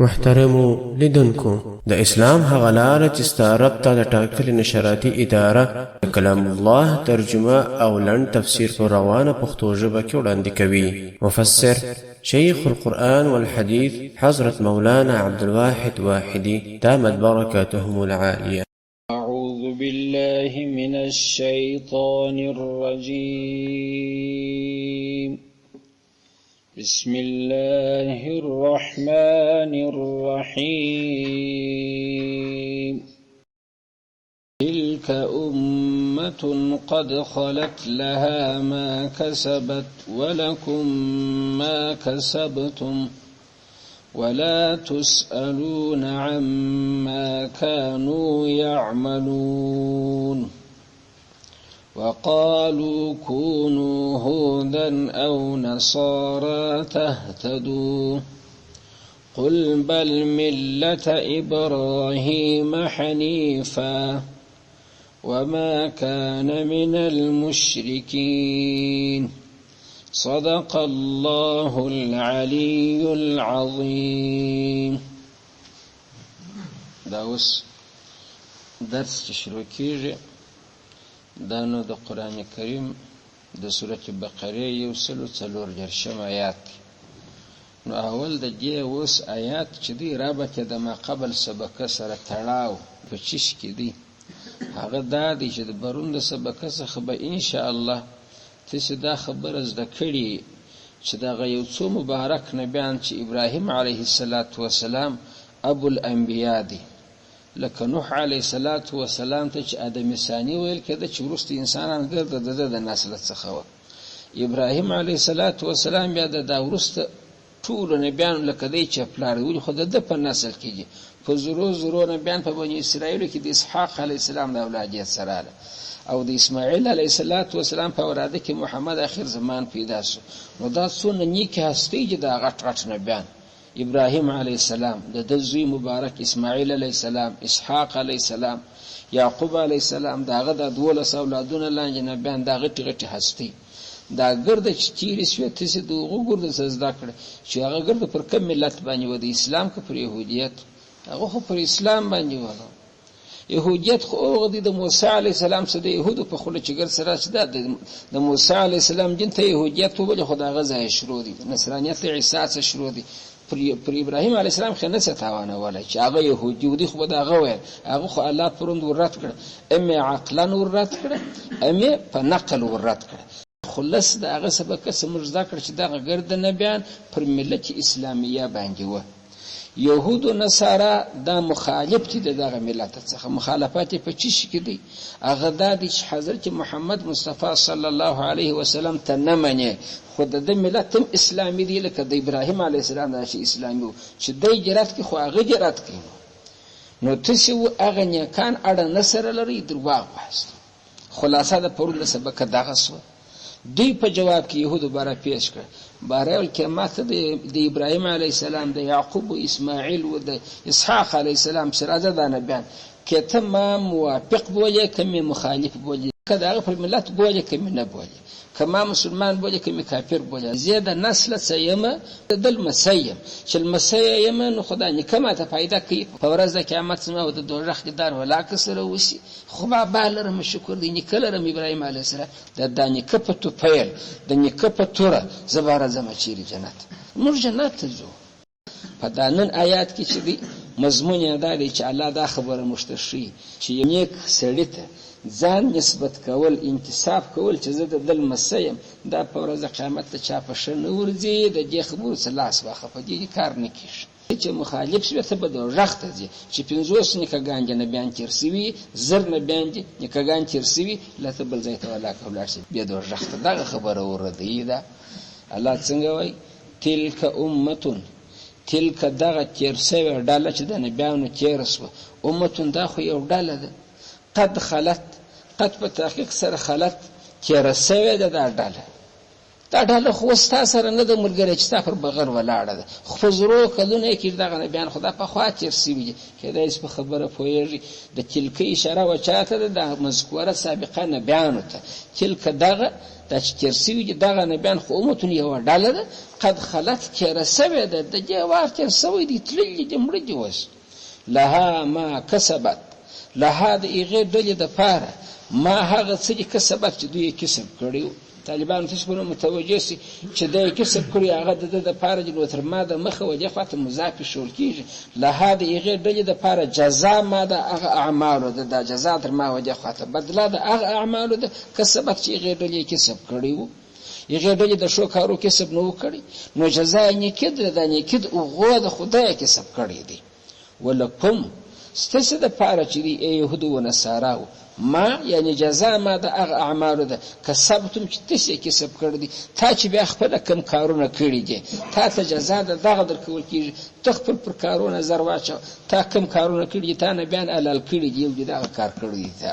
محترمو لیدونکو د اسلام هغه لاره چې ستا رب ته د ټاکلې نشراتي اداره د کلام الله ترجمه او لنډ تفسیر په روانه پښتو ژبه کې وړاندې کوي. مفسر شیخ القرآن والحديث حضرت مولانا عبدالواحد واحدي دامت بركاتهم العالية. أعوذ بالله من الشيطان الرجيم. بسم الله الرحمن الرحيم. تلك أمة قد خلت لها ما كسبت ولكم ما كسبتم ولا تسألون عما كانوا يعملون. وقالوا كونوا هودا أو نصارى تهتدوا قل بل ملة إبراهيم حنيفا وما كان من المشركين. صدق الله العلي العظيم. داوس درس شروع کیږي. دا نو د قرآن کریم د سورة بقره 104 آیات. نو اول د دې اوس آیات چې دی رابطه د ما قبل سبقه سره تړاو په چیش کې دی. هغه دا دی چې د برون د سبقه څخه به ان شاء الله تاسو دا خبره زده کړئ چې دا یو څو مبارک نبیان چې ابراهیم علیه السلام ابو الانبیاء دی، لکه نوح علیه السلام ته چې آدم ثانی ویل کېده چې وروسته انسانان ګرد د نسل څخه و. ابراهیم علیه السلام بیا د وروسته ټول نبیان لکه دی چې پلار ویل خو د په نسل کېږي. په زرو نبیان په بني اسرائیل کې د اسحاق علیه السلام د اولادیت سره او د اسماعیل علیه السلام په اولاده کې محمد اخر زمان پیدا شو. نو دا څونه نیک هستی چې دا غټ نبیان ابراهیم علیه السلام د زوی مبارک اسماعیل علیه السلام، اسحاق علیه السلام، یعقوب علیه السلام، داغه د 12 اولادونه لاندې نبیان دا غټي هستی دا ګرد چې تیری شوی تاسو دغه ګرد سزدا کړ چې هغه ګرد پر کوم ملت باندې و د اسلام کې پر يهودیت هغه خو پر اسلام باندې و. يهودیت خو هغه د موسی علیه السلام سره د يهودو په خله چې ګر سره چې د موسی علیه السلام جن ته يهودیت په بل خدای غزا شروع دي، نصرانیت عیسی سره شروع دي. پر ابراهیم علیه السلام خنه ستاوانه ولا چې هغه يهودي خو دا غوې هغه خو الله پروند ورات کړ، امه عقلن ورات کړ، امه په نقل ورات کړ. خلص دا هغه سبق سمج ذکر چې دا ګرد نبیان پر ملت اسلامیه باندې و. يهود و نصارا دا مخالف دي دغه ملت څخه. مخالفت په چی شي کې دي؟ هغه د حضرت محمد مصطفی صلی الله علیه وسلم ته نه مني، خود د ملت اسلامي دی لکه د ابراهیم علیه السلام د اسلامي چې د جرات کې خو هغه جرات کوي. نو تاسو هغه نه کان اړه نصر لري درواغ وایست. خلاصه د پرون سبق دغه سو دوی په جواب کې يهودو بارا پیش کړ. بارا کلمات د ابراهیم علیه السلام، د یعقوب و اسماعیل و د اسحاق علیه السلام سره د نبیان کې تمام موافق بوله کمی مخالف بوله، کدا پر ملت بوله کمی نه بوله، کما مسلمان بوله کمی کافر بوله. زیاده نسل سیمه دل مسیم چې المسیم نو خدای نه کما ته فائدہ کوي په ورځ د قیامت سم او د دوزخ کې دار ولا کسره وسی. خو با بالرم شکر دی نکلرم ابراهیم علیه السلام د دانی کپتو پیل د نکپتوره زبر زما چیرې جنت نور جنت ته ځو. په دانن آیات کې چې دی مضمون یې دا دی چې الله دا خبره مشتشي چې نیک سړی ته ځان نسبت کول، انتساب کول چې زه د دل مسیم دا په ورځ قیامت ته چا په شر نه ورځي. د دې خبرو سلاس واخه په دې کار نه کیږي چې مخالف شوی ته به دوزخ ته ځي. چې 50 نکګان نه بیان ترسوي، زر نه بیان دي نکګان ترسوي، لته بل ځای ته ولا کولای شي بیا دوزخ ته. دا خبره ورده ده. الله څنګه وای تلک امتون، تلک دغه ترسوي ډاله چې د نبیانو ترسو امتون دا خو یو ډاله ده. قد خلت، قد په تحقیق سره خلت ترسوي ده ډاله. دا ډاله خو ستا سره نه د ملګری چې تا پر بغیر ولاړه ده، خو زرو کلونه کې دغه نبیان خدا په خوا ترسوي کېدای شي په خبره پوهېږي. د تلک اشاره وچاته ده د مذکوره سابقه نبیانو ته. تلک دغه دا چې تېر سوي دي دغه نبیان خو امتون یوه ډله ده قد خلت تېره سوې ده د دې وار تېر سوی دي تللي دي مړه دي اوس لها ما کسبت لها د هغې ډلې دپاره ما هغه څه دي کسبت چې دوی یې کسب کړي طالبانو تاسو به متوجه سي چې دا یې کسب کړي هغه د ده دپاره دي نو تر ما د مخه و دې خواته مضاف شول کېږي لها د هغې ډلې دپاره جزا ما د هغه اعمالو ده دا جزا تر ما و دې خواته بدله د هغه اعمالو ده کسبت چې هغې ډلې یې کسب کړي وو هغې ډلې د ښو کارو کسب نه و کړی نو جزا یې نیکي ده دا نیکي د هغو د خدای کسب کړی دی ولکم ستاسې دپاره چې دي ای یهودو و نصاراو ما یعنی جزا ما د هغه اعمالو ده کسبتم چې تاسې یې کسب کړی دي تا چې بیا خپله کوم کارونه کړي دي تا ته جزا د دغه درکول کېږي ته خپل پر کارو نظر واچوه تا کوم کارونه کړي دي تا نه بیان حلال کړي دي یو دي دغه کار کړی دي تا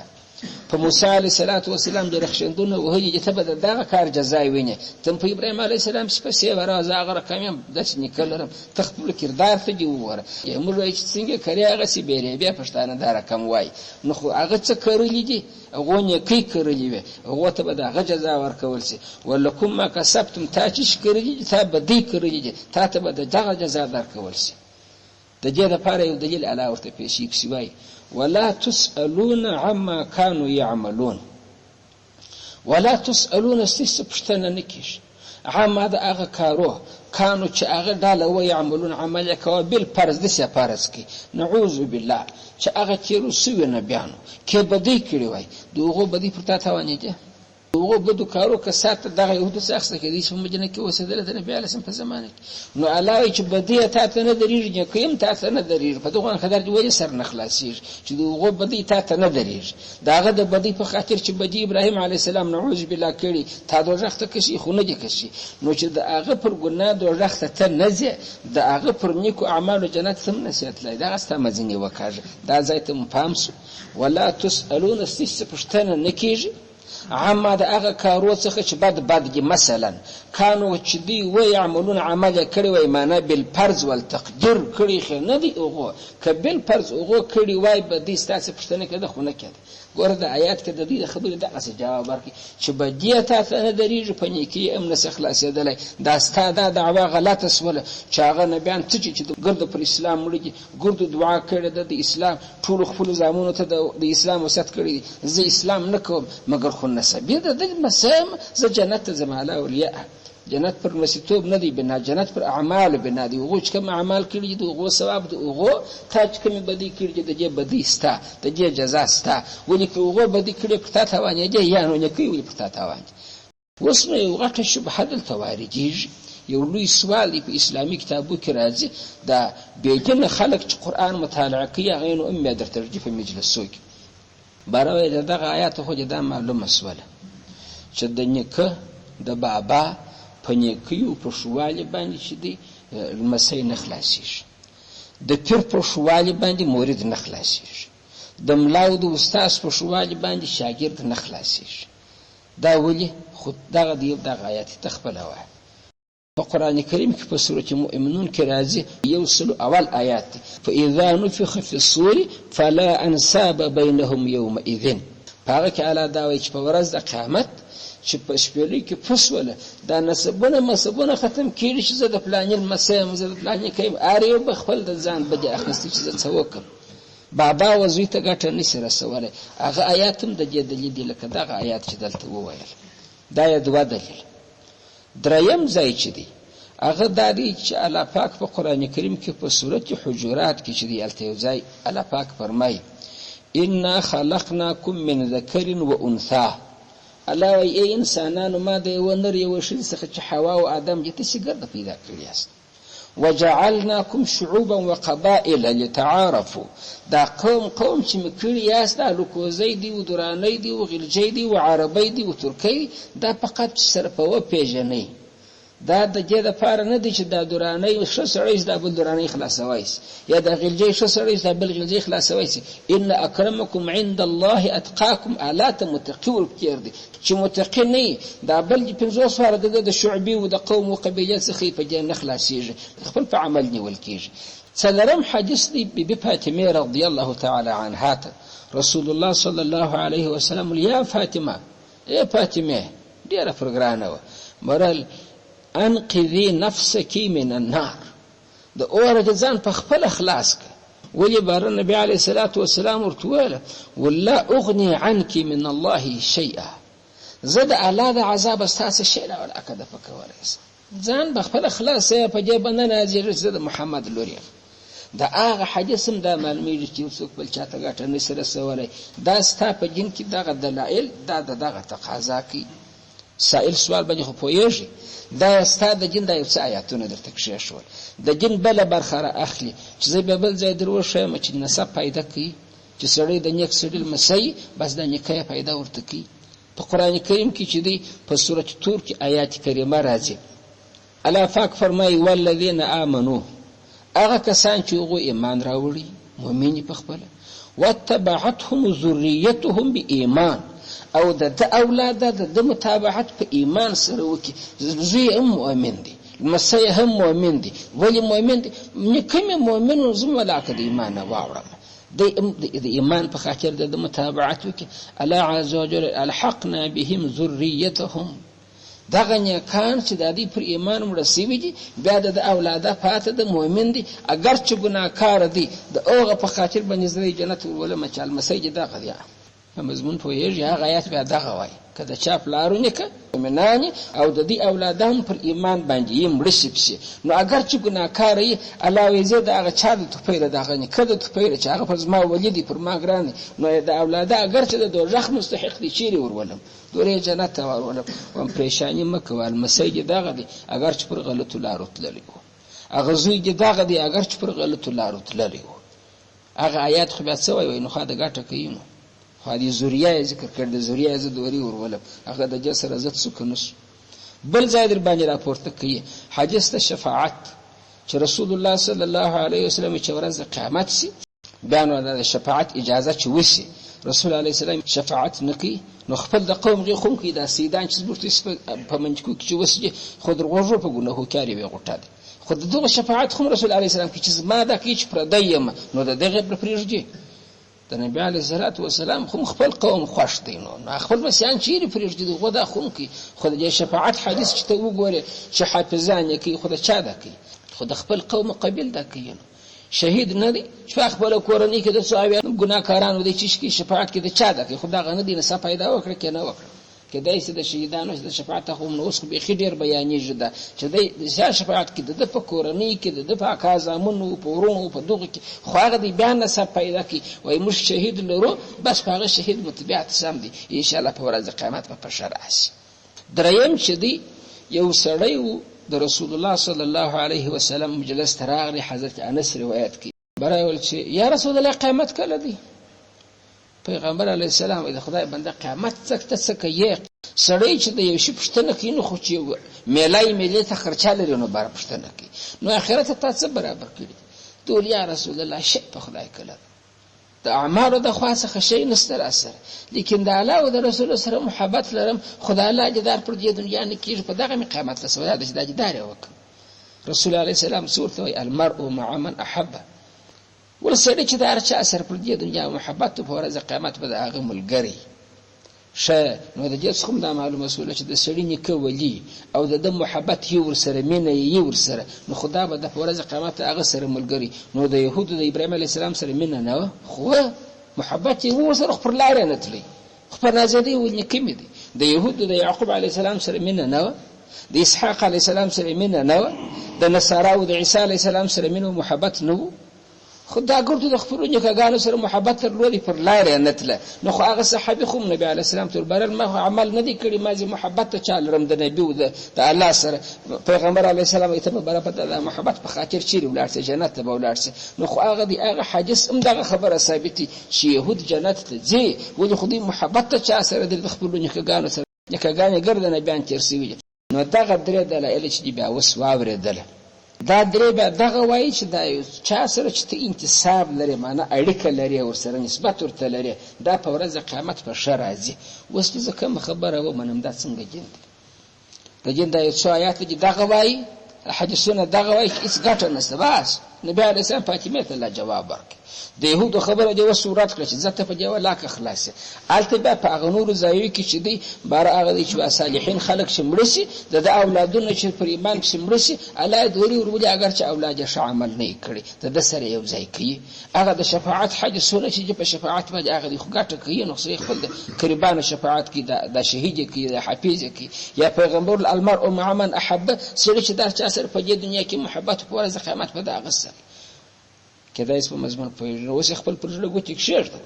په موسی علیه صلات وسلام د رخشندونه وهلي دي ته به د دغه کار جزا یې وینې ته په ابراهیم علیه السلام پسې وره زه هغه رقم یم داسې نیکه لرم ته خپل کردار ته دې وګوره موږ وایو چې څنګه کرې هغسې بیرې بیا پښتانه دا رقم وایي نو خو هغه څه کرلي دي هغو نیکۍ کرلي وې هغو ته به د هغه جزا ورکول سي ولکم ما کسبتم تا چې کرلي دي تا بدۍ کرلي دي تا ته به د دغه جزا درکول سي د دې دپاره یو دلیل الله ورته پیشي کسي وایي ولا تسألون عما كانوا يعملون ولا تسألون استیس پشتنه نکیش عما دا هغه کارو کانو چې هغه ډاله و یعملون عمل یې کوه بالفرض داسې فرض کې نعوذ بالله چې هغه تېرو سوي نبیانو کې بدۍ کړې وای د هغو بدۍ پر تا توانېدې د هغو بدو کارو کسات دغه یهودو څه اخیسته کېدی چې په مدینه کې اوسېدله د نبي علیه سلم په زمانه کې نو الله وایي چې بدۍ یې تا ته نه درېږي نیکۍ هم تا ته نه درېږي په دغو خدر دې ولې سر نه خلاصېږي چې د هغو بدۍ تا ته نه درېږي د هغه د بدۍ په خاطر چې بدۍ ابراهیم علیه السلام نعوذ بالله کړي تا دوزخ ته کشي خو نه دې کشي نو چې د هغه پر ګناه دوزخ ته نه ځې د هغه پر نیکو اعمالو جنت ته هم نشي تللی دغه ستا مځینې وکاږه دا ځای ته مو پام سو ولا تسألون ستاسې پوښتنه نه کېږي عما د هغه کارو څخه چې بد دي مثلا کانو چې دوی ویعملون عمل یې کړی وای معنا بالفرض والتقدیر کړي خو نه دي هغو که بالفرض هغو کړي وای به دوی ستاسې پوښتنه کېده خو نه کېده ګوره د آیات کې د دوی د خبرې دغسې جواب ورکړي چې بدي تا ته نه درېږي په نیکۍ هم نسې خلاصېدلی دا ستا دا دعوا غلطه سوله چې هغه نبیان څه چې د ګردو پر اسلام مړه دي ګردو دعا کړې ده د اسلام ټولو خپلو زامنو ته د اسلام وصیت کړی دي زه اسلام نه کوم مګر خو نسبي ده د مسیم زه جنت ته ځم علی اولیاء جنت پر مسیتوب نه دی بنا جنت پر اعمال بنا دی هغو چې کوم اعمال کړي دي د هغو ثواب د هغو تا چې کومې بدۍ کړي دي د دې بدۍ ستا د دې جزا ستا ولې که هغو بدۍ کړې پر تا توانېدې یا نو نیکۍ ولې پر تا توانېدې اوس نو یو غټه شبهه دلته واردېږي یو لوی سوال دی په اسلامي کتابو کې راځي دا بېجنه خلک چې قرآن مطالعه کوي هغه یې نو هم بیا درته راځي په مجلسو کې باره وایي د دغه آیاتو خو دا معلومه سوله چې د نیکه د بابا په نیکیو په ښووالي باندې چې دی لمسی نه خلاصېږي د پیر په ښووالي باندې مورید نه خلاصېږي د ملا او د استاذ په ښووالي باندې شاګرد نه خلاصېږي دا ولې خو دغه دی دغه آیات ته خپله وایي په قرآن کریم کې په سورة مؤمنون کې راځي 101 آیات دی فاذا نفخ في الصور فلا انساب بینهم یومئذ په هغه کې الله دا وایي چې په ورځ د قیامت چې په شپېلۍ کې فسوله دا نسبونه ختم کېږي چې زه د فلاني لمسی یم زه د فلاني کوم هر یو به خپل د ځان بدې اخیستي چې زه څه وکړم بابا و زوی ته ګټه نشي رسولی هغه آیات هم د دې دلیل دی لکه دغه آیات چې دلته وویل دا یې دوه دلیل دریم ځای چې دی هغه دا دی چې الله پاک په قرآن کریم کې په سورت حجرات کې چې دی هلته یو ځای الله پاک فرمایي انا خلقناکم من ذکر و انثی الله وایي ای انسانانو ما د یوه نر یوه ښځې څخه چې حوا او آدم دې تاسې ګرده پیدا کړي یاست وجعلناکم شعوبا وقبائل لتعارفوا دا قوم چې مې کړي یاست دا لوکوزی دی و درانی دی و غلجی دی و عربی دی و ترکی دا فقط چې سره په وپېژنئ دا د دې دپاره نه دی چې دا درانی ښه سړی دا بل درانی خلاصوی سي یا دا غلجی ښه سړی دا بل غلجی خلاصوی سي ان اکرمکم عند الله اتقاکم الا ته متقي ورپکېر دی چې متقي نه دا بل 50 واره د شعبي و د قوم و قبیلې څخه په دې نه خلاصېږي خپل په عمل نیول کېږي څلورم حدیث دی بیبي فاطمه رضی الله تعالی عنها ته رسول الله صلی الله علیه وسلم یا فاطمه ای فاطمه ډېره پر ګرانه وه. مرل انقذي نفسك من النار، د اوره د ځان په خپله خلاص کړه. ولې باره نبي علیه الصلاة والسلام ورته وویله ولا اغني عنك من الله شیئا، زه د الله د عذابه ستا څه شی راولاکه دفع کولی سم، ځان به خپله خلاص یې په دې باندې نازېږي چې زه د محمد لور یم. د هغه حدیث هم دا معلومیږي چې یو څوک بل چاته ګټه نشي رسولی، دا ستا په دین کې دغه دلایل دا د دغه تقاضا کوي. سائل سوال باندې خو پوهېږي، دا ستا د دین دا یو څه آیاتونه درته کښېښول، د دین بله برخه را اخلي چې زه بیا بل ځای در وښیم چې نسب پیدا کوي، چې سړی د نیک سړي لمسی بس د نیکۍ پیدا ورته کوي. په قرآن کریم کې چې دی په سورة طور کې آیات کریمه راځي، الله پاک فرمایي والذین آمنو، هغه کسان چې هغوی ایمان راوړي مؤمن په خپله، واتبعتهم ذریتهم بایمان، او د اولاد د متابعت په ایمان سره وکړي. زوی هم مؤمن دی، لمسی هم مؤمن دی. ولې مؤمن دی؟ کوم مؤمن زما علاقه د ایمان نه واوړم، د ایمان په خاطر د متابعت وکړي. الله عز وجل الحقنا بهم ذریتهم، دغه نیکان چې د دې پر ایمان مړه سوي دي بیا د اولاده پاته د مؤمن دي، اگر چې ګناهکار دي د هغه په خاطر باندې زه جنت ورولم چې المسی دي دغه دی. مضمون پوهېږي هغه آیات بیا دغه وایي که د چا پلارونه که مؤمنان او د دې اولاده هم پر ایمان باندې یې مړه شي پسې، نو اگر چې ګناهکاره یي الله وایي زه د هغه چا د توپیره د هغه نیکه د توپیره چې هغه پر زما ولي دي پر ما ګران دي، نو د اولاده اگر چې د دوزخ مستحق دي چیرې ورولم دورې جنت ته ورولم. هم پریشاني مه کوه، المسی دې دغه دی اگر چې پر غلطو لارو تللی و، هغه زوی دې دغه دی اگر چې پر غلطو لارو تللی و. هغه آیات خو بیا څه وایي نو خوا د ګټه کوي، نو خوا دې ذریه یې ذکر کړ، د ذریه زه دورې ورولم، هغه د جسر عزت څوک نسو. بل ځای در باندې راپورته کوي حدیث د شفاعت چې رسول الله صلی الله علیه وسلم چې ورځ د قیامت سي بیا نو د شفاعت اجازه چې وشي، رسول الله سلام شفاعت نکي، نو خپل د قوم غي خون کې دا سیدان چې ورته په منځ کې وسي خود ورغو په ګناه کوي وي غټه دي، خود دغه شفاعت خو رسول الله سلام کې چې ما دا کې چې پر دایم نو دغه پر پریږدي. د نبی علیه الصلاة والسلام خو خپل قوم خوښ دي، نو خپل مسیان چیرې پریږدي خو دا خون کې خود د شفاعت حدیث چې ته وګوره چې حافظان یې کوي خود چا دا کوي، خود خپل قوم قبیل دا کوي. شهید نه دی چې خپل کورنۍ کې د څاوی ګناهکارانو د چیش کې شفاعت کې د چا ده کې خدای غنه دي نه څه پیدا وکړي کې نه وکړي کې دایسه د شهیدانو د شفاعت هم نو اوس به خډیر بیانېږي دا چې د شفاعت کې د په کورنۍ کې د په کازامونو په ورونو په دغه کې خو هغه دی بیان نه څه پیدا کی وای مش شهید لرو بس هغه شهید متبعت سم دي ان شاء الله په ورځ قیامت په شرع شي. دریم چې دی یو سړی د رسول الله صلی الله علیه وسلم مجلس تراغلی حضرت انس روایت کی برای ول چې یا رسول الله قیامت کله دی؟ پیغمبر علیه السلام د خدای بنده قیامت څخه کوي سړی چې د یو شی پښتنه کینو خو چې میلای ته خرچه لري نو بار پښتنه کی نو آخرت ته څه برابر کړي ټول یا رسول الله شي په خدای کله د اعمالو د خاصه خشي نستر اثر لیکن د الله او د رسول سره محبت لرم خدای الله جدار پر دې دنیا نه کیږي په دغه قیامت ته سوال د جدار وک رسول الله سلام سورته المرء مع من احب ورسره چې د ارچا اثر پر دې دنیا محبت په ورځ قیامت به هغه ملګری شه نو د دې څخه د معلومه مسؤله چې د سړی نیکه ولی او د محبت یې ورسره مینه یې ورسره نو خدا به د ورځ قیامت هغه سره ملګری نو د يهودو د ابراهيم عليه السلام سره مینه نه خو محبت یې ورسره خپل لارې نه تلی خپل نازدي ولني کمی دي د يهودو د يعقوب عليه السلام سره مینه نه د اسحاق عليه السلام سره مینه نه د نصاراو د عيسى عليه السلام سره مینه محبت نه خدا ګورته د خپلونو کګانو سره محبت ترلوري پر لارې نتله نو خو هغه صحابي خو نبی عليه السلام تر برل ما عمل نه دي کړی ما زي محبت ته چال رم د نبی او د الله سره پیغمبر عليه السلام ایته برابر د محبت په خاطر چیرې ولارسه جنت ته ولارسه نو خو هغه دی هغه حدیث هم دغه خبره ثابتي چې يهود جنت ته ځي ولې خو دې محبت ته چا سره د خپلونو کګانو سره کګانې ګردنه بیان تیر سوي نو دغه درې دلایل چې بیا وس واورېدل دا درې به دغه وایي چې دا یو چا سره چې ته انتساب لري معنا اړیکه لري او سره نسبت ورته لري دا په ورځ قیامت په شر راځي. اوس چې کوم خبره و منم دا څنګه جن د جن دا یو څو آیات چې دغه وایي حدیثونه دغه وایي هیڅ ګټه نشته بس نبي عليه السلام فاطمه ته الله جواب ورکړ. د یهودو خبره دی وسورت کړه چې ځته په دیو لاک خلاصه الته بیا په غنور زایوي کې چې دی بار هغه دی چې صالحین خلق شمړسي د اولادونو چې پر ایمان شمړسي الله دوری ورولي اگر چې اولاد ښه عمل نه کړي د سره یو ځای کوي هغه د شفاعت حج سونه چې په شفاعت باندې هغه دی خو ګټه کوي نو سره خپل قربان شفاعت کې د شهید کې د حفیظ کې یا پیغمبر المرء مع من احب سره چې دا چا سره په دې دنیا کې محبت په ورځ قیامت په دغه سره کدا اسمه مضمون په اوس خپل پرځله ګوتې کښېږده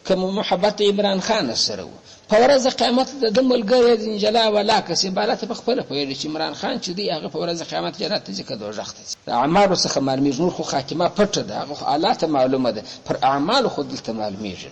کوم محبت عمران خان سره و په ورځ قیامت د ملګری د جلا ولا کسې بالته په خپل په چې عمران خان چې دی هغه په ورځ قیامت جنت ته ځکه دوزخ ته د اعمال څخه معلومیږي نور خو خاتمه پټه ده هغه حالات معلومه ده پر اعمال خو دلته معلومیږي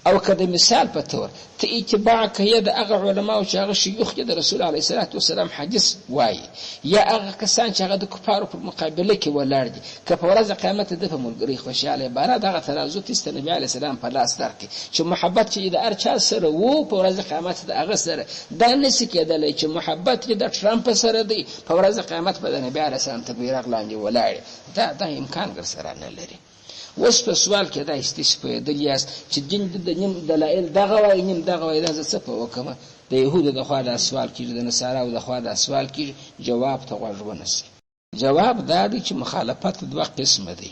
او کده مثال په تور ته اتباع کوي د هغه علماء چې هغه شيوخ د رسول الله صلی الله علیه وسلم حدیث وایي یا هغه کسان چې هغه د کفارو په مقابله کې ولاړ دي که په ورځ قیامت د په ملګری خوشاله بارا دغه ترازو تست نبی علیه السلام په لاس درکې چې محبت چې د ارچا سره وو په ورځ قیامت د هغه سره دا نسی کېدلی چې محبت د ټرمپ سره دی په ورځ قیامت په نبی علیه السلام ته بیرغ لاندې ولاړ دا امکان ګر سره نه لري. اوس په سوال کې دا استفاده لیاست چې دین د نیم دلایل دغه وای نیم دغه وای دا څه په وکمه د يهودو د خوا د سوال کې د نصاراو د خوا د سوال کې جواب ته غوږ ونیسي. جواب دا دی چې مخالفت دوه قسمه دي.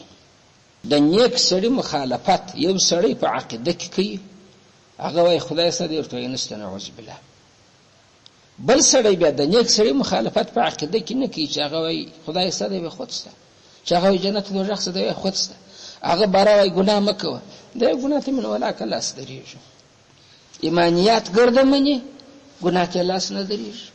د نیک سړي مخالفت یو سړی په عقیده کې کوي هغه وای خدای سره ورته نشته نعوذ بالله. بل سړی بیا د نیک سړي مخالفت په عقیده کې نه کوي چې هغه وای خدای سره به خودسته چې هغه جنت د دوزخ سره خودسته هغه باراوي ګناه مکوه دا ګناه ته من ولا کلاس دریږي ایمانیات ګردمنې ګناه ته لاس نه دریږي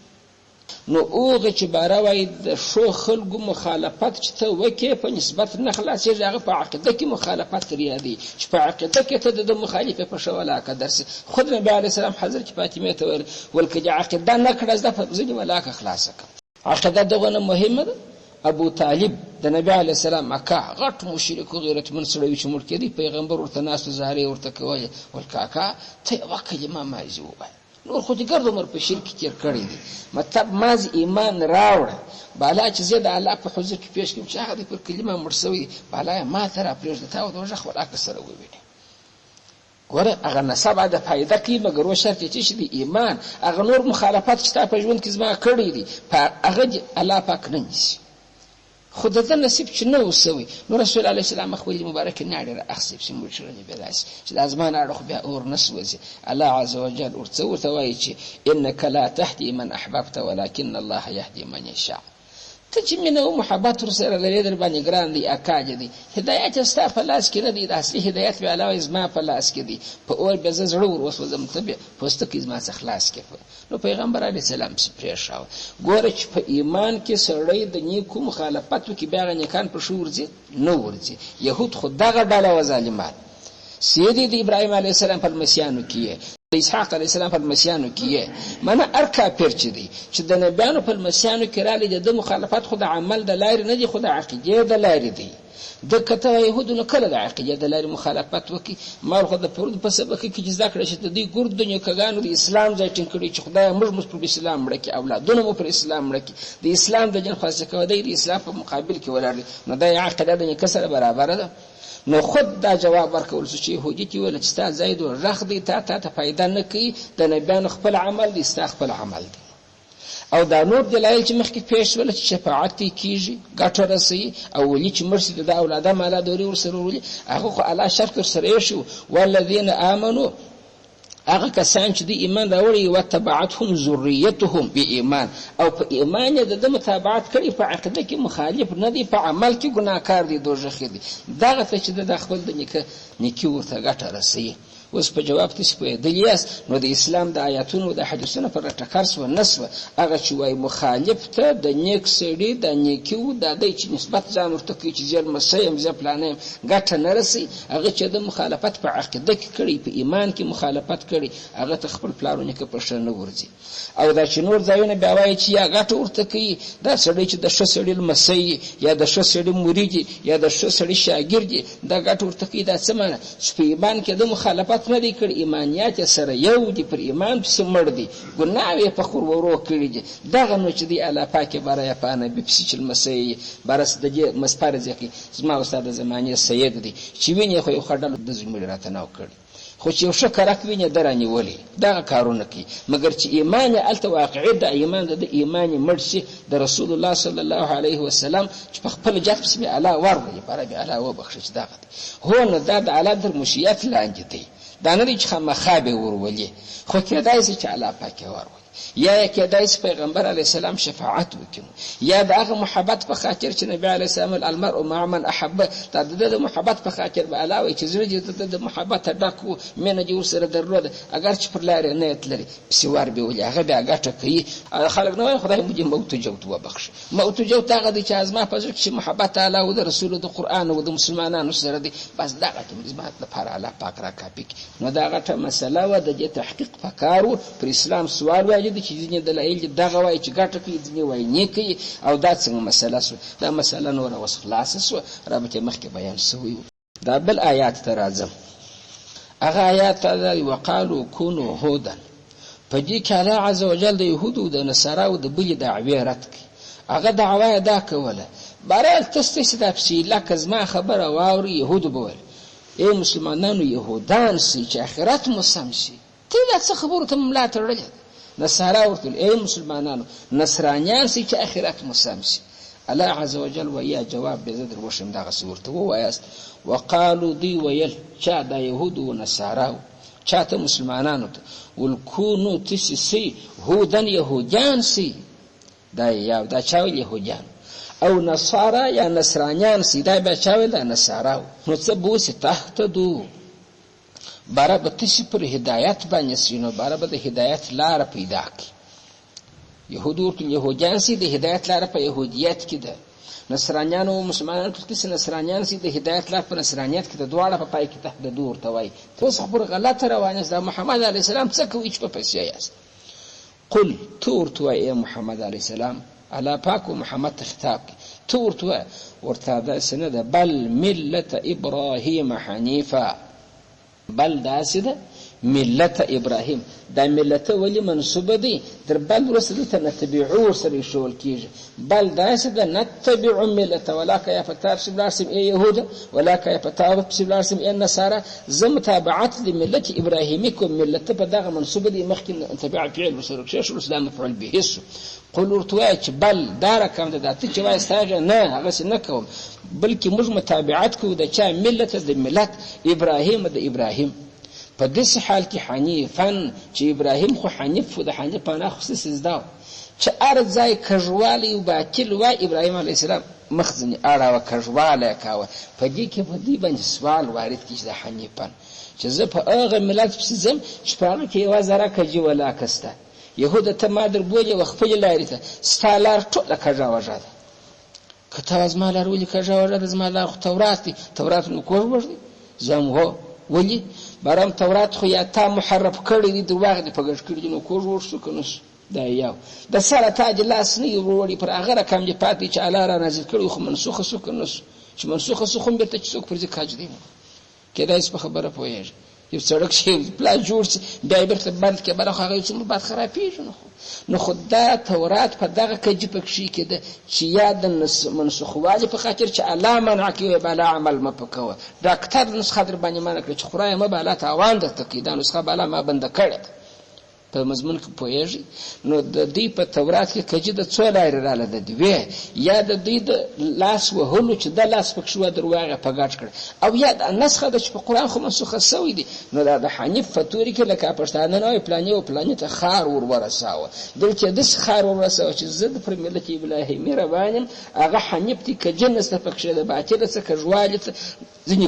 نو اوغه چې باراوي د شو خلکو مخالفت چې ته وکې په نسبت نه خلاصېږي هغه په عقیده کې مخالفت لري دی چې په عقیده کې ته د مخالفه په شولا کا درس خود نبی عليه السلام حضرت فاطمه ته ولکه عقیده نه کړه زده په ځینې ولا کا خلاصه عقیده دغه مهمه ده. ابو طالب د نبی علیه السلام اکا غټ مشرک او غیرتمن سړی چې مړ کېدی پیغمبر ورته ناس زهري ورته کوي ولکاکا ته وکړه ما مایزه وای نور خو دې ګرد عمر په شرک کې کړی دی مطلب ماز ایمان راوړ بالا چې زه د الله په حضور کې پیش کوم چې هغه پر کلمه مرسوي بالا ما تر پرېږده تا او دغه خو راک سره وویني ګوره هغه نسب د فائدہ کې مګر و شرط چې دی ایمان هغه نور مخالفت چې تا په ژوند کې زما کړی دی هغه الله پاک نه نیسي خود د نصیب چې نو وسوي نو رسول الله صلی الله علیه و مبارک نه اړه اخصب سیم وشرنی بلاس چې د ازمان اړه بیا اور نسوځي الله عز وجل ورته وایي چې انک لا تهدي من احببت ولكن الله يهدي من يشاء ته چې مینه او محبت سره لري در باندې ګران دي اکاج دي هدایت استا په لاس کې نه دي د اصلي هدایت به علاوه زما په لاس کې دي په اور به زړه وروسوځم ته به پوسټ کې زما څخه خلاص کې نو پیغمبر علیه السلام سپری شاو ګوره چې په ایمان کې سړی د نیکو مخالفت وکي بیا نیکان په شور ځي نو ورځي يهود خود دغه ډاله و ظالمان سید ابراهيم عليه السلام په مسیانو کې اسحاق علیه السلام په مسیانو کې منه ارکا پرچ دي چې د نبیانو په مسیانو کې را لید د مخالفت خود عمل د لارې نه دي خود عقیده د لارې دي د کته يهودو نه کله د عقیده د لارې مخالفت وکي مال خود په پرود په سبب کې چې ذکر شته دي ګور دنیا کګانو د اسلام ځای ټینګ کړي چې خدای موږ پر اسلام مړ کې اولادونه مو پر اسلام مړ کې د اسلام د جن خاصه کوي د اسلام په مقابل کې ولاړ نو د عقیده د کسر برابر ده نو خود دا جواب ورکول چې يهودي کې ول چې تا زید او رخ دي ته فائدہ نه کوي د نبیان خپل عمل دي خپل عمل دي او دا نور دلایل چې مخکې پیښ ول چې شفاعت کیږي ګټه رسي او ولي چې مرشد د اولاده مالا دوري ورسره ولي هغه الله شرک سره شو والذین آمنوا هغه کسان چې د ایمان راوړي او تبعتهم ذریتهم بإيمان او په ایمان د متابعت کړي په عقیده کې مخالف نه دي په عمل کې ګناکار دي دوزخ دي دغه ته چې د خپل د نیکی ورته ګټه رسي اوس په جواب تاسو په دلیاس نو د اسلام د آیاتونو د حدیثونو پر ټکرس و نسو هغه چې وای مخالف ته د نیک سړي د نیکیو د دای چې نسبت ځان ورته کوي چې ځل مسیم ځ پلانې ګټه نه رسي هغه چې د مخالفت په عقیده کې کړي په ایمان کې مخالفت کړي هغه ته خپل پلانونه کې پښه نه ورځي او دا چې نور ځایونه بیا وایي چې یا ګټه ورته کوي دا سړی چې د ښه سړي مسیح یا د ښه سړي مرید یا د ښه سړي شاګرد دا ګټه ورته کوي دا څه معنی چې په ایمان کې د مخالفت محبت نه دی کړی، ایمانیات سره یو دي، پر ایمان پسې مړ دی، ګناه یې په خور ورو کړي دي. دغه نو چې دی الله پاک برای په نبی پسې چې المسیح برس د دې مسپارځي کې زما استاد زمانه سید دی چې ویني خو یو خډل د زموږ راته نو کړی، خو چې یو ښه کرک ویني درانه ولي دغه کارونه کوي. مګر چې ایمان الته واقعي د ایمان د ایمان مړ شي د رسول الله صلی الله علیه وسلم چې په خپل جات پسې الله ورغلی پر به الله وبخښي دغه هو نه د الله در مشیت لاندې دی، دا نه چې خامخابه ورولي، خو کېدای شي چې الله پاک ورولي، یا کېدای شي پیغمبر علیه السلام شفاعت وکړي، یا دغه محبت په خاطر چې نبی علیه السلام المرء مع من احب، د محبت په خاطر به علاوه چې زړه دې د محبت ډکو مینه دې ورسره درلوده، اگر چې پر لارې نه تللی پسې ور به ولي هغه بیا ګټه کوي. خلک نه وایي خدای موږ موت جوت وبخښي، موت جوت هغه دی چې ازما په زړه کې محبت الله او د رسول د قرآن او د مسلمانانو سره دی، بس دغه د زما لپاره الله پاک را کاپي. نو دا غټه مسله و د دې تحقیق پکارو پر اسلام سوال واجب چې ځینې دلایل دغه وایي چې ګټه کوي، ځینې وایي نه کوي، او دا څنګه مسله سو؟ دا مسله نور اوس خلاصه سو، رابطه مخکې بیان سوی. دا بل آیات ته راځم. هغه آیات ته وقالو كونوا هودا، په دې کې الله عز وجل د یهودو او د نصاراو د بلې دعوې رد کړي. هغه دعوا دا کوله برای تاسو د تفصیل کزما خبره واوري. یهودو بول ای مسلمانانو یهودان سي چې آخرت مو سم شي، ته لا څه خبره ته ملا تړلې. نصارا ورته ای مسلمانانو نصرانیان سي چې آخرت مو سم شي. الله عز وجل ویا جواب به زدر وشم دغه صورت وایست. وقالو دی ویل چا د یهودو و نصاراو چاته مسلمانانو ته ولکونو تسسی هودن یهودیان سی، دا یا دا چاویل یهودیان، او نصارا یا نصرانیان سی، دا بیا چاویل دا نصاراو. نو څه بوسی تهتدو بارا به تسی پر هدایت باندې سینو، بارا به د هدایت لار پیدا کی. یهودو ورته یهودیان سی د هدایت لار په یهودیت کې ده، نصرانیان او مسلمانان ټول کس نصرانیان سي د هدایت لار په نصرانیت کې د دواړه په پای کې تحت د دور توای. تاسو خبر غلطه روانه ده. محمد علیه السلام څه کوي چې په پیسې یاست؟ قل تور تو ای محمد علیه السلام الله پاک او محمد خطاب تور تو ورته دا سند بل ملت ابراهیم حنیفا، بل دا سید ملت ابراهیم، دا ملت ولی منصوبه دی در بل ورسره ته نتبعو سره شول کیږي. بل دا سید نتبع ملت ولا کیا فتاب سبلاسم ای یهود ولا کیا فتاب سبلاسم ای نصارى، زم تابعت لملت ابراهیمی کوم ملت په دغه منصوبه دی مخکې تبع فعل وسره شو اسلام مفعول به سو. قل ورتوای بل دار کوم د ته چې وای ستاجه نه هغه څه نه کوم، بلکې موږ متابعت کوو د چا ملت د ملت ابراهیم د ابراهیم. په دې حال کې حنیفن چې ابراهیم خو حنیف و د حنیف نه خصوص زده چې ارزای کژوالی او باطل و ابراهیم علیه السلام مخزنی اړه کژواله کاوه. په دې کې په دې باندې سوال وارد کیږي د حنیفن چې زه په هغه ملت پسې ځم چې په هغه کې یو زره کجی ولا کسته يهود ته ما در بوجه وخپل لارې ته ستالار ټوله کژا وژاده. کته از ما لار ولي کژا وژاده؟ زما لار تورات دي، تورات نو کوژ وژدي زم هو ولي برام تورات خو یا تا محرف کړی دي دروغ دي په ګډ کړی نو کوژ ورسو کنه دا یو د سره تاج لاس نه وروړي پر هغه رقم دی پاتې چې الله را نازل کړی خو منسوخه سو کنه چې منسوخه سو خو به ته څوک پر ځکه کاج دی کېدای څه خبره پوهیږي. یو سړک شي پلا جوړ شي بیا بیرته بند کې برخه هغه څومره بد خرابېږي. نو خدای تورات په دغه کې پکې کېده چې یاد منسوخوالي په خاطر چې الله منع کوي بالا عمل مپکوه. ډاکټر نسخه در باندې منع کړي چې خدای ما بالا تاوان درته کوي، دا نسخه بالا ما بند کړه په مضمون کې پوهیږي. نو د دې په تورات کې کجې د څو لارې رااله د دی یا د دې د لاس وهلو چې د لاس پکې شو دروغه په ګاټ کړ، او یا د نسخه د چې په قران خو منسوخه شوی دی. نو دا د حنیف فتوری کې لکه پښتانه نه پلاني او پلاني ته خار ورساوه دلته د خار ورساوه چې زد پر ملت ابراهیمی روانم هغه حنیف تی کجنس ته پکې د باطل څخه کژوالت ځنی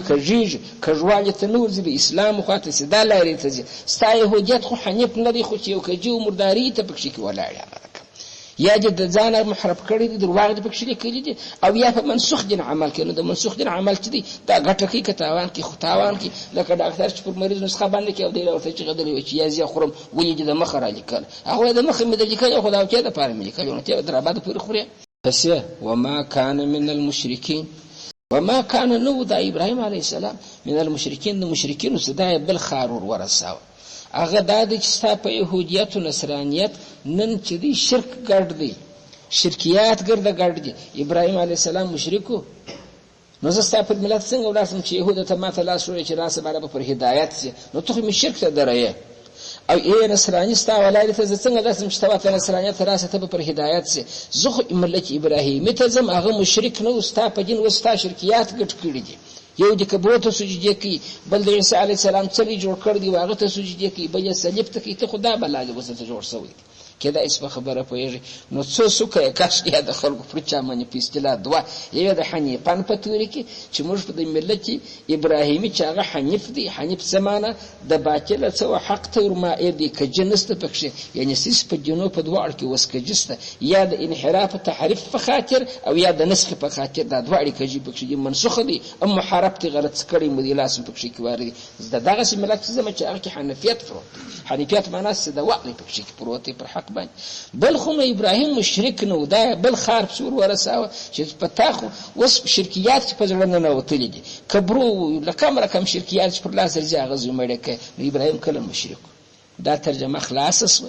کژوالت نور زی اسلام خو ته سدا لري ته ستا يهودیت خو حنیف نه دی خو چې یو کجو مرداری ته پکې کې ولاړ یا د ځان محرف کړی دی دروغ دی پکې لیکلی دي، او یا په منسوخ دین عمل کوي. نو د منسوخ دین عمل چې دی دا ګټه کوي کتاوان کې خطاوان کې لکه ډاکټر چې پر مریض نسخه باندې کې او دی ورته چې غدلی چې یازي خورم ولې د مخ را لیکل هغه د مخ مې د لیکل خو دا کې د پاره مې لیکل نو ته درابه پورې خوري. پس وما كان من المشركين وما کان نو د ابراهیم علیه السلام من المشرکین د مشرکینو څخه دا بل خار ورساوه. هغه دا دی چې ستا په یهودیت و نصرانیت نن چې دی شرک ګډ دی، شرکیات ګډ دي. ابراهیم علیه السلام مشرکو، نو زه ستا پر ملت څنګه ولاړ چې یهودو ته ما ته لاس وړی چې راسه بالا به پر هدایت سي، نو ته خو مې شرک ته درایې. او نصرانی ستا ولایت ته زه څنګه داسم چې ته نصرانیت راسه ته به پر هدایت سي. زه خو ملت ابراهیمي ته ځم، هغه مشرک نه و، ستا په دین و ستا شرکیات ګډ کړي دي. یو د کبرو ته سجدې کوي، بل د عیسی علیه السلام څلی جوړ کړ دی هغه ته سجدې کوي، بل یې صلیب ته کوي. ته خدا بلا دې وسه جوړ شوی کدا اس په خبره پوهیږي. نو څو سوکه کاش یا د خلکو پر چا باندې په اصطلاح دوا یو د حنیفان په توري کې چې موږ په ملت ابراهیمي چې هغه حنیف دی، حنیف زمانه د باطل څو حق ته ورمایل دي کجنسته پکښه، یعنی سیس په جنو په دواړو کې وسکجسته، یا د انحراف تحریف په خاطر او یا د نسخ په خاطر دا دواړي کجی پکښه دي منسوخ دي، ام محارب ته غلط کړي مودي لاس پکښه کې واري دغه سي ملت زموږ چې هغه حنفیت پروت. حنیفیت معنی څه د وقلی پکښه کې پروت پر حق باندې. بل خو ابراهیم مشرک نو، دا بل خار څور ورساوه چې پتا خو وس شرکیات په ځړنه نه وتلی دي، کبرو لکم رقم شرکیات پر لاس رځي هغه زمړه کې. ابراهیم کله مشرک، دا ترجمه خلاص.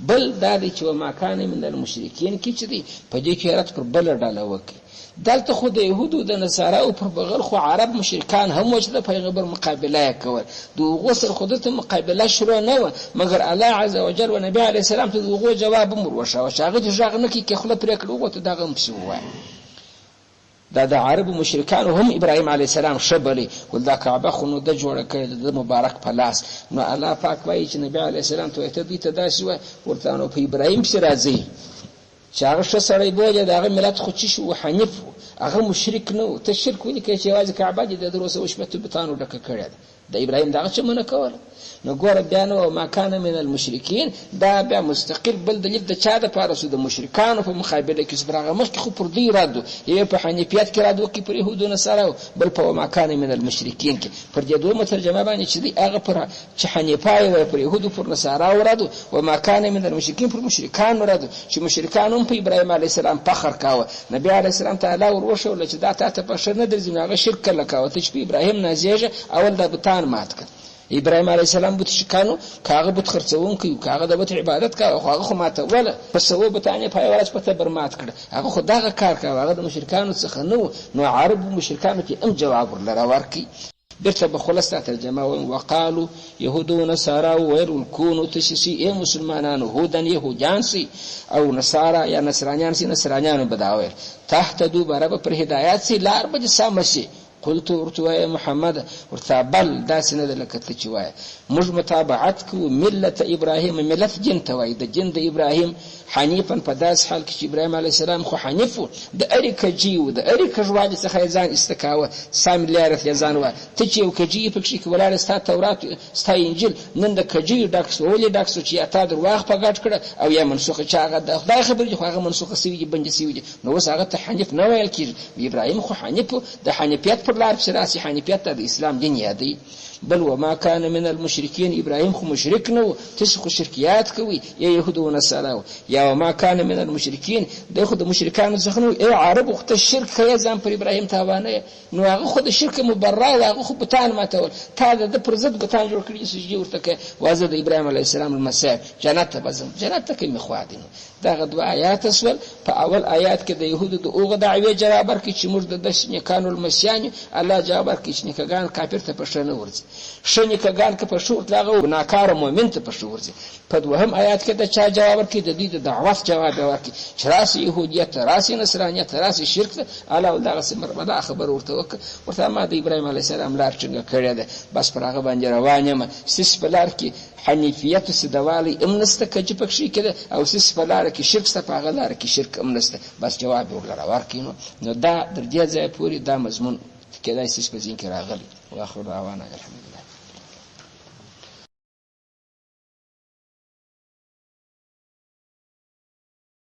بل دا دی چې ما کان من المشرکین کې چې دی په دې کې رات پر بل ډاله وکي. دلته خو د يهودو د نصاراو پر بغل خو عرب مشرکان هم وجه د پیغمبر مقابله کول، دوغه سره خودته مقابله شروع نه و، مګر الله عز وجل و نبی علیه السلام ته دوغه جواب مر وشاو، شاغه ځغ نه کی خپل پرې کړو ته دغه مشو وای. دا د عرب مشرکان هم ابراهیم علیه السلام شبلی ول دا کعبه خو نو د جوړ کړی د مبارک پلاس. نو الله پاک وایي چې نبی علیه السلام ته دې ته داسې و ورته نو په ابراهیم سره راځي چې هغه څه سړی بوجه دغه ملت خو چې شو حنیف، هغه مشرک نه و. ته شرک ونی کې چې واځ کعبه دې د دروسه وشبته بتانو ډکه کړی د ابراهیم دغه څه منه کول. نو ګوره بیان او ما کان من المشرکین دا بیا مستقل بل دلیل د چا د پارسو د مشرکانو په مقابله کې سبرغه مخ خو پر دی رادو، یې په حنیفیت کې رادو کې پر يهودو نصارو، بل په ما کان من المشرکین کې پر دې دوه مترجمه باندې چې دی هغه پر چې حنیفای و پر يهودو پر نصارو رادو، و ما کان من المشرکین پر مشرکان رادو چې مشرکان هم په ابراهیم علیه السلام فخر کاوه. نبی علیه السلام تعالی ورشو چې دا ته په شر نه درځي، هغه شرک لکاوه ته چې ابراهیم نازیجه اول د بتان مات کړ. ابراهیم علیه السلام بوت شکانو کاغه بوت خرڅون کوي، کاغه د بوت عبادت کا هغه خو ماته ولا پس و بتانه پای ورځ پته برمات کړ، هغه خو دغه کار کا هغه د مشرکانو څخه نو عرب مشرکانو کې ام جواب ورلره ورکی. برته بخلصه ترجمه وقالو يهود ونصارى وير كونوا تشسي اي مسلمانانو هودن يهوديان سي او نصارى يا نصرانيان سي نصرانيان بداوي تحت دو برابر پر هدايات سي لار بج سامشي. قلت ورتوای محمد ورتابل داس نه لکته چوای موږ متابعت کو ملت ابراهیم، ملت جن توای د جن د ابراهیم حنیفا په داس حال کې ابراهیم علیه السلام خو حنیف د اریکه جیو د اریکه جوال څخه ځان استکاوه سام لیارت یزان و ته چې کجی پکې کې ولاړ ستا تورات ستا انجیل نن د کجی ډاکس ولې ډاکس چې اته در واخ په غټ کړه او یا منسوخه چې هغه د خدای خبرې خو هغه منسوخه سوي بنج سوي نو وس هغه ته حنیف نه ویل کیږي. ابراهیم خو حنیف د حنیفیت پر لار سراسي حنیفیت د اسلام دین یادي. بل وما كان من المشركين ابراهيم خو مشرک نو تسخ شرکیات کوي یا يهود و نصارا، یا وما كان من المشركين دغه د مشرکان څخه نو ای عرب خو شرک کوي ځم پر ابراهيم تابانه نو هغه خو د شرک مبرر هغه خو بتان ماتول تا د پرزد بتان جوړ کړی سجدي ورته کوي وازه د ابراهيم عليه السلام المسيح جنت بزم جنت کې مخوادینو. دغه دوه آیات اسول په اول آیات کې د يهودو د اوغه دعوی جواب ورکړي چې موږ د دشنه قانون المسيان الله جواب ورکړي چې کګان کافر ته پښنه ورځي شنه کګان که په شور لاغه ګناکار مؤمن ته په شور ورځي. په دوهم آیات کې د چا جواب ورکړي د دې د دعوت جواب ورکړي چې راس يهوديت راس نصرانيت راس شرک الله دغه سمره خبر ورته ما د ابراهيم عليه السلام لار څنګه کړی ده بس پر هغه باندې روانه سس په لار کې حنیفیت سدوالي امنسته کجې پکې کده او سس په لار کې شرک ست په هغه لار کې شرک امنسته بس جواب ورلره ورکینو. نو دا در دې ځای پوری دا مضمون کېدای سس په ځین کې راغلی. واخر دعوانا الحمدلله.